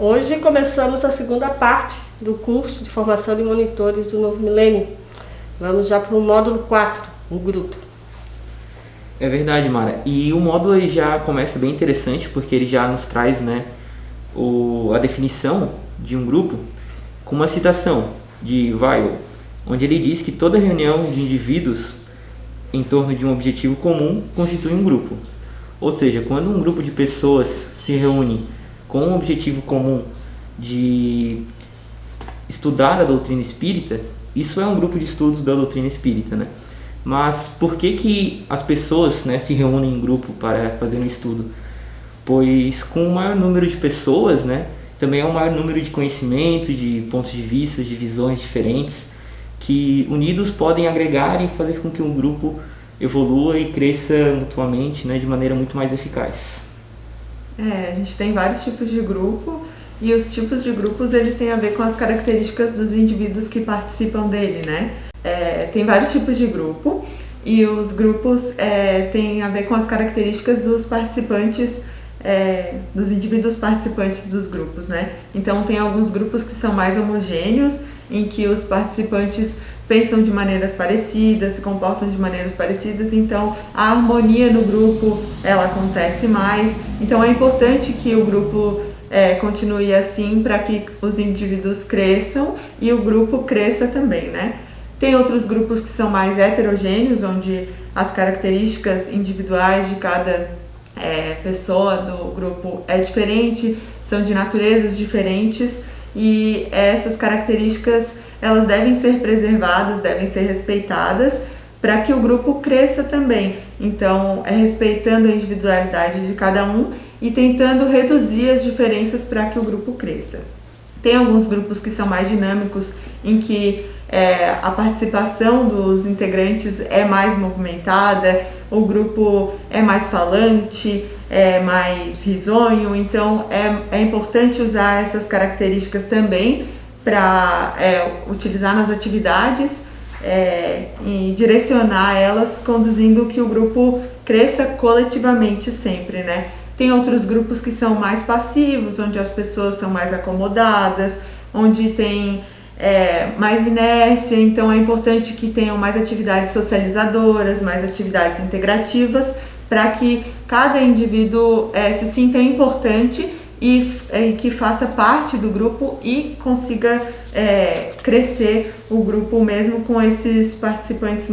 Hoje começamos a segunda parte do curso de formação de monitores do Novo Milênio. Vamos já para o módulo 4, um grupo. É verdade, Mara. E o módulo ele já começa bem interessante, porque ele já nos traz, né, a definição de um grupo com uma citação de Weil, onde ele diz que toda reunião de indivíduos em torno de um objetivo comum constitui um grupo. Ou seja, quando um grupo de pessoas se reúne com um objetivo comum de estudar a doutrina espírita, isso é um grupo de estudos da doutrina espírita, né? Mas por que as pessoas, né, se reúnem em grupo para fazer um estudo? Pois com o maior número de pessoas, né, também é um maior número de conhecimento, de pontos de vista, de visões diferentes, que unidos podem agregar e fazer com que um grupo evolua e cresça mutuamente, né, de maneira muito mais eficaz. A gente tem vários tipos de grupo e os tipos de grupos eles têm a ver com as características dos indivíduos que participam dele, né? Tem vários tipos de grupo e os grupos têm a ver com as características dos participantes, dos indivíduos participantes dos grupos, né? Então tem alguns grupos que são mais homogêneos, em que os participantes pensam de maneiras parecidas, se comportam de maneiras parecidas, então a harmonia no grupo ela acontece mais. Então é importante que o grupo continue assim para que os indivíduos cresçam e o grupo cresça também, né? Tem outros grupos que são mais heterogêneos, onde as características individuais de cada pessoa do grupo é diferente, são de naturezas diferentes e essas características elas devem ser preservadas, devem ser respeitadas para que o grupo cresça também. Então, respeitando a individualidade de cada um e tentando reduzir as diferenças para que o grupo cresça. Tem alguns grupos que são mais dinâmicos, em que a participação dos integrantes é mais movimentada, o grupo é mais falante, é mais risonho, então é importante usar essas características também para utilizar nas atividades e direcionar elas, conduzindo que o grupo cresça coletivamente sempre, né? Tem outros grupos que são mais passivos, onde as pessoas são mais acomodadas, onde tem mais inércia, então é importante que tenham mais atividades socializadoras, mais atividades integrativas, para que cada indivíduo se sinta importante e que faça parte do grupo e consiga crescer o grupo mesmo com esses participantes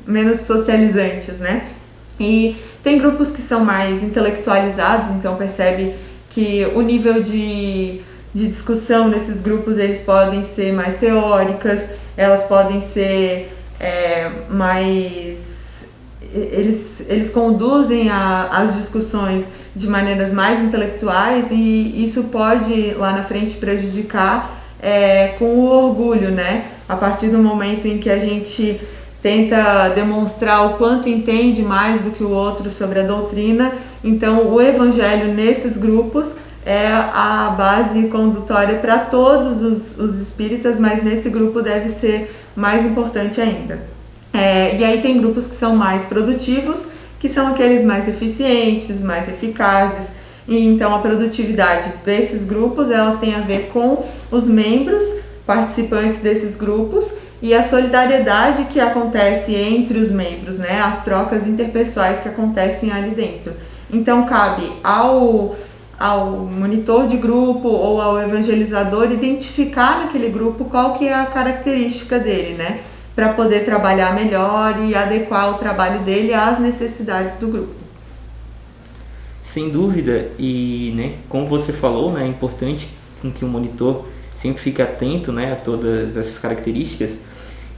menos socializantes, né? E tem grupos que são mais intelectualizados, então percebe que o nível de discussão nesses grupos eles podem ser mais teóricas, elas podem ser mais... Eles conduzem as discussões de maneiras mais intelectuais e isso pode lá na frente prejudicar com o orgulho, né? A partir do momento em que a gente tenta demonstrar o quanto entende mais do que o outro sobre a doutrina, então o evangelho nesses grupos é a base condutória para todos os espíritas, mas nesse grupo deve ser mais importante ainda. E aí tem grupos que são mais produtivos, que são aqueles mais eficientes, mais eficazes, e então a produtividade desses grupos elas têm a ver com os membros participantes desses grupos e a solidariedade que acontece entre os membros, né? As trocas interpessoais que acontecem ali dentro. Então cabe ao monitor de grupo ou ao evangelizador identificar naquele grupo qual que é a característica dele, né? Para poder trabalhar melhor e adequar o trabalho dele às necessidades do grupo. Sem dúvida, e né, como você falou, né, é importante que o monitor sempre fique atento, né, a todas essas características.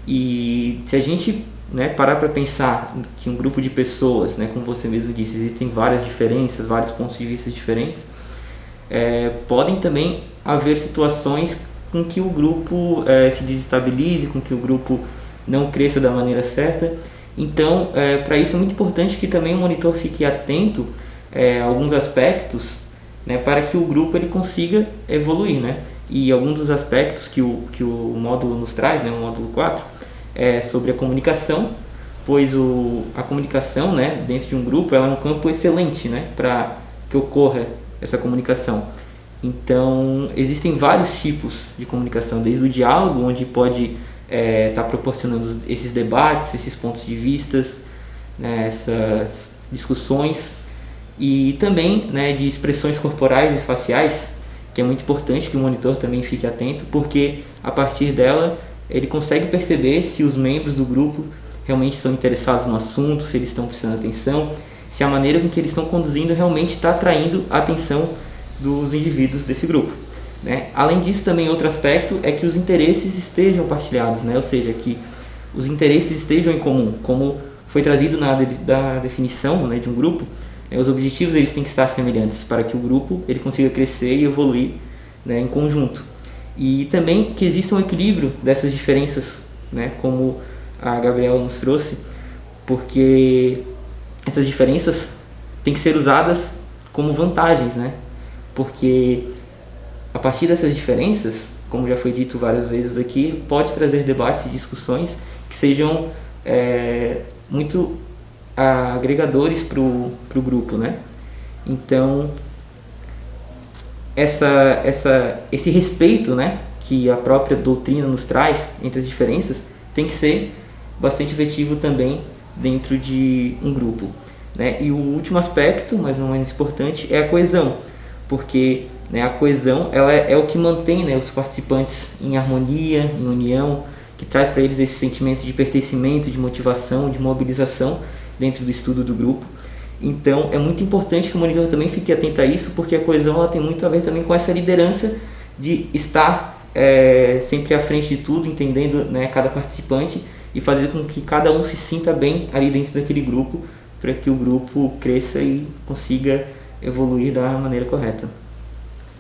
E se a gente, né, parar para pensar que um grupo de pessoas, né, como você mesmo disse, existem várias diferenças, vários pontos de vista diferentes, podem também haver situações com que o grupo se desestabilize, com que o grupo não cresça da maneira certa. Então, para isso é muito importante que também o monitor fique atento a alguns aspectos, né, para que o grupo ele consiga evoluir, né? E alguns dos aspectos que o módulo nos traz, né, o módulo 4, é sobre a comunicação, pois a comunicação, né, dentro de um grupo ela é um campo excelente, né, para que ocorra essa comunicação. Então, existem vários tipos de comunicação, desde o diálogo, onde pode estar proporcionando esses debates, esses pontos de vistas, né, essas discussões, e também, né, de expressões corporais e faciais, que é muito importante que o monitor também fique atento, porque a partir dela ele consegue perceber se os membros do grupo realmente estão interessados no assunto, se eles estão prestando atenção, se a maneira com que eles estão conduzindo realmente está atraindo a atenção dos indivíduos desse grupo, né? Além disso, também outro aspecto é que os interesses estejam partilhados, né? Ou seja, que os interesses estejam em comum, como foi trazido na definição, né, de um grupo. Os objetivos eles têm que estar semelhantes para que o grupo ele consiga crescer e evoluir, né, em conjunto. E também que exista um equilíbrio dessas diferenças, né, como a Gabriela nos trouxe, porque essas diferenças têm que ser usadas como vantagens, né? Porque a partir dessas diferenças, como já foi dito várias vezes aqui, pode trazer debates e discussões que sejam muito agregadores para o grupo, né? Então, esse respeito, né, que a própria doutrina nos traz entre as diferenças tem que ser bastante efetivo também dentro de um grupo, né? E o último aspecto, mas não menos importante, é a coesão, porque, né, a coesão ela é o que mantém, né, os participantes em harmonia, em união, que traz para eles esse sentimento de pertencimento, de motivação, de mobilização dentro do estudo do grupo. Então é muito importante que o monitor também fique atento a isso, porque a coesão ela tem muito a ver também com essa liderança de estar sempre à frente de tudo, entendendo, né, cada participante e fazer com que cada um se sinta bem ali dentro daquele grupo, para que o grupo cresça e consiga evoluir da maneira correta.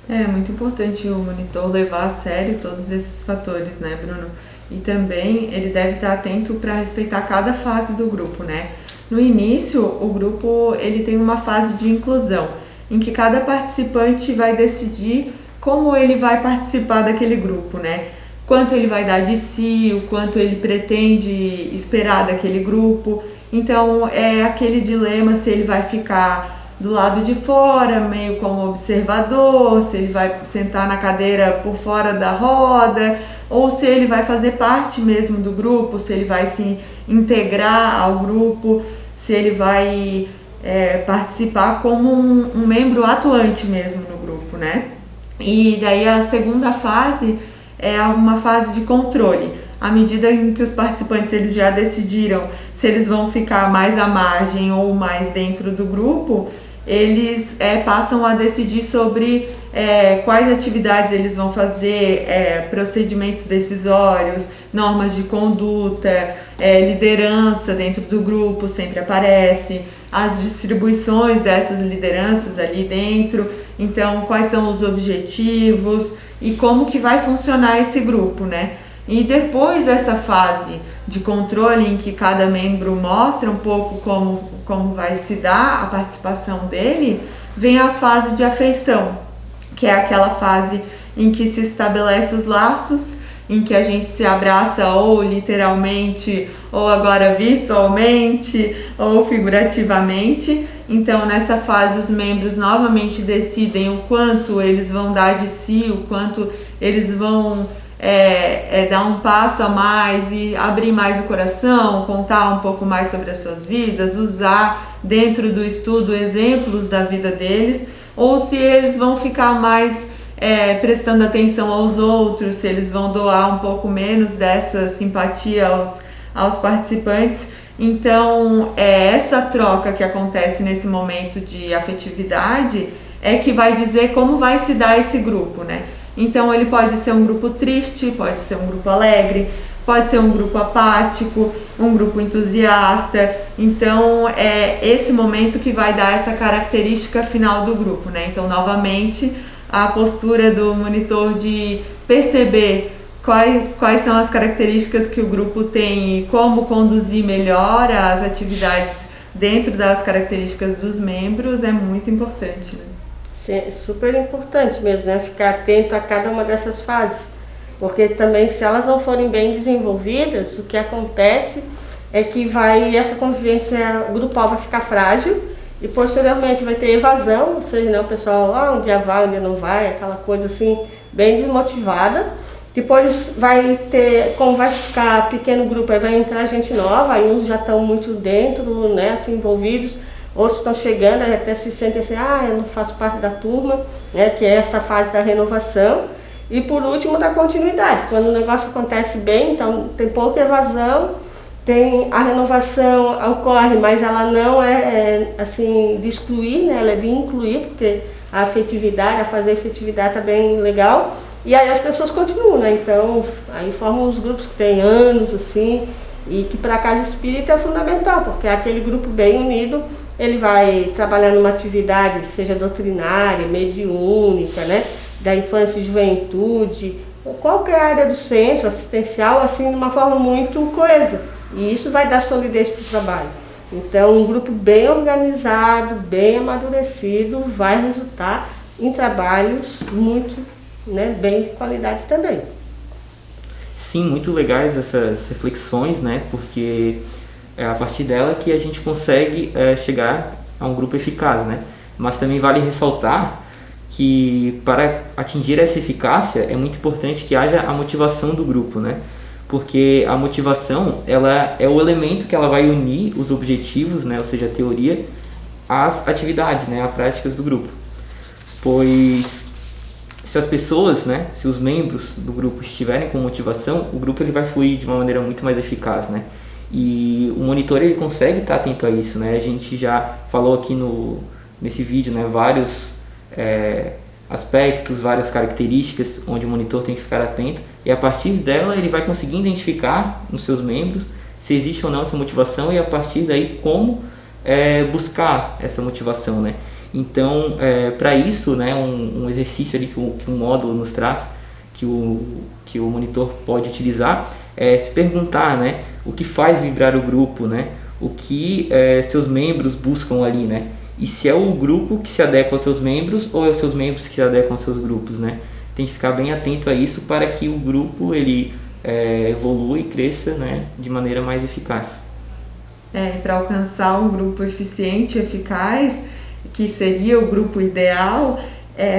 É muito importante o monitor levar a sério todos esses fatores, né, Bruno? E também ele deve estar atento para respeitar cada fase do grupo, né? No início, o grupo ele tem uma fase de inclusão, em que cada participante vai decidir como ele vai participar daquele grupo, né? Quanto ele vai dar de si, o quanto ele pretende esperar daquele grupo. Então, é aquele dilema se ele vai ficar do lado de fora, meio como observador, se ele vai sentar na cadeira por fora da roda, ou se ele vai fazer parte mesmo do grupo, se ele vai se integrar ao grupo, se ele vai participar como um membro atuante mesmo no grupo, né? E daí a segunda fase é uma fase de controle. À medida em que os participantes eles já decidiram se eles vão ficar mais à margem ou mais dentro do grupo, eles passam a decidir sobre quais atividades eles vão fazer, procedimentos decisórios, normas de conduta, liderança dentro do grupo sempre aparece, as distribuições dessas lideranças ali dentro, então quais são os objetivos e como que vai funcionar esse grupo, né? E depois dessa fase de controle em que cada membro mostra um pouco como vai se dar a participação dele, vem a fase de afeição, que é aquela fase em que se estabelece os laços, em que a gente se abraça ou literalmente, ou agora virtualmente, ou figurativamente. Então nessa fase os membros novamente decidem o quanto eles vão dar de si, o quanto eles vão dar um passo a mais e abrir mais o coração, contar um pouco mais sobre as suas vidas, usar dentro do estudo exemplos da vida deles, ou se eles vão ficar mais prestando atenção aos outros, se eles vão doar um pouco menos dessa simpatia aos participantes. Então, essa troca que acontece nesse momento de afetividade é que vai dizer como vai se dar esse grupo, né? Então, ele pode ser um grupo triste, pode ser um grupo alegre, pode ser um grupo apático, um grupo entusiasta. Então, é esse momento que vai dar essa característica final do grupo, né? Então, novamente, a postura do monitor de perceber quais são as características que o grupo tem e como conduzir melhor as atividades dentro das características dos membros é muito importante, né? É super importante mesmo, né? Ficar atento a cada uma dessas fases, porque também se elas não forem bem desenvolvidas, o que acontece é que essa convivência grupal vai ficar frágil E posteriormente vai ter evasão, ou seja, né, o pessoal, um dia vai, um dia não vai, aquela coisa assim, bem desmotivada. Depois vai ter, como vai ficar pequeno grupo, aí vai entrar gente nova, aí uns já estão muito dentro, né, assim, envolvidos, outros estão chegando, aí até se sentem assim, eu não faço parte da turma, né, que é essa fase da renovação. E por último, da continuidade, quando o negócio acontece bem, então tem pouca evasão, tem a renovação ocorre, mas ela não é assim de excluir, né? Ela é de incluir, porque a afetividade, a fazer efetividade está bem legal. E aí as pessoas continuam, né? Então aí formam os grupos que têm anos assim, e que para a casa espírita é fundamental, porque aquele grupo bem unido, ele vai trabalhar numa atividade, seja doutrinária, mediúnica, né? Da infância e juventude, ou qualquer área do centro assistencial, assim, de uma forma muito coesa. E isso vai dar solidez para o trabalho. Então, um grupo bem organizado, bem amadurecido, vai resultar em trabalhos muito, né, bem de qualidade também. Sim, muito legais essas reflexões, né? Porque é a partir dela que a gente consegue chegar a um grupo eficaz, né? Mas também vale ressaltar que para atingir essa eficácia é muito importante que haja a motivação do grupo, né? Porque a motivação, ela é o elemento que ela vai unir os objetivos, né, ou seja, a teoria, às atividades, né, às práticas do grupo. Pois se as pessoas, né, se os membros do grupo estiverem com motivação, o grupo ele vai fluir de uma maneira muito mais eficaz, né? E o monitor ele consegue estar atento a isso, né? A gente já falou aqui nesse vídeo, né, vários aspectos, várias características onde o monitor tem que ficar atento, e a partir dela ele vai conseguir identificar nos seus membros se existe ou não essa motivação, e a partir daí como buscar essa motivação, né? Então, para isso, né, um exercício ali que o módulo nos traz, que o monitor pode utilizar, é se perguntar, né, o que faz vibrar o grupo, né? O que seus membros buscam ali, né? E se é o grupo que se adequa aos seus membros ou é os seus membros que se adequam aos seus grupos, né? Tem que ficar bem atento a isso para que o grupo ele evolua e cresça, né, de maneira mais eficaz. Para alcançar um grupo eficiente e eficaz, que seria o grupo ideal,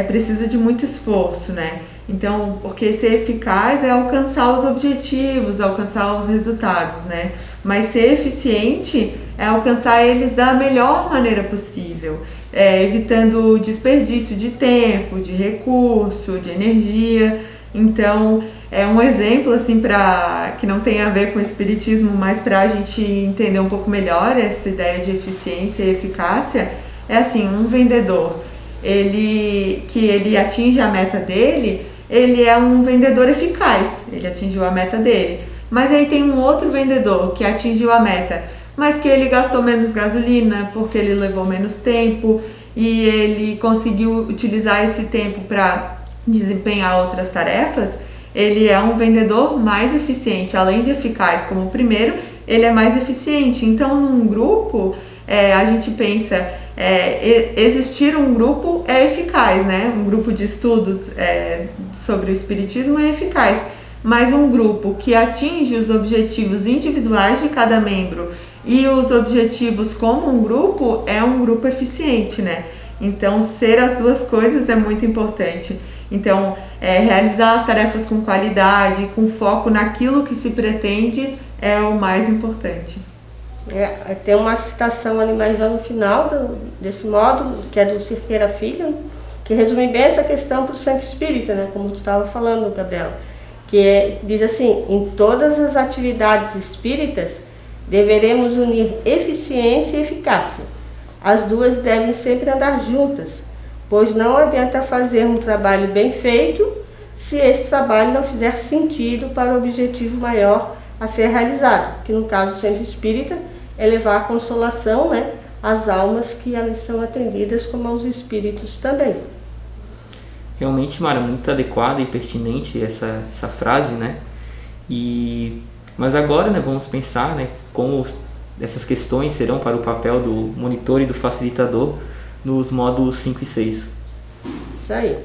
precisa de muito esforço, né? Então, porque ser eficaz é alcançar os objetivos, alcançar os resultados, né? Mas ser eficiente é alcançar eles da melhor maneira possível, evitando desperdício de tempo, de recurso, de energia. Então, um exemplo assim que não tem a ver com o espiritismo, mas para a gente entender um pouco melhor essa ideia de eficiência e eficácia, é assim, um vendedor, que ele atinge a meta dele, ele é um vendedor eficaz, ele atingiu a meta dele. Mas aí tem um outro vendedor que atingiu a meta, mas que ele gastou menos gasolina, porque ele levou menos tempo e ele conseguiu utilizar esse tempo para desempenhar outras tarefas. Ele é um vendedor mais eficiente, além de eficaz como o primeiro, ele é mais eficiente. Então, num grupo, a gente pensa, existir um grupo é eficaz, né? Um grupo de estudos sobre o espiritismo é eficaz, mas um grupo que atinge os objetivos individuais de cada membro e os objetivos como um grupo é um grupo eficiente, né? Então, ser as duas coisas é muito importante. Então, realizar as tarefas com qualidade, com foco naquilo que se pretende é o mais importante. Tem uma citação ali mais já no final desse módulo, que é do Cirqueira Filho, que resume bem essa questão para o centro espírita, né? Como tu estava falando, Gabriela, que diz assim: em todas as atividades espíritas deveremos unir eficiência e eficácia. As duas devem sempre andar juntas, pois não adianta fazer um trabalho bem feito se esse trabalho não fizer sentido para o objetivo maior a ser realizado, que no caso do centro espírita é levar a consolação, né, às almas que ali são atendidas, como aos espíritos também. Realmente, Mara, muito adequada e pertinente essa frase, né? Mas agora, né, vamos pensar, né, como essas questões serão para o papel do monitor e do facilitador nos módulos 5 e 6. Isso aí.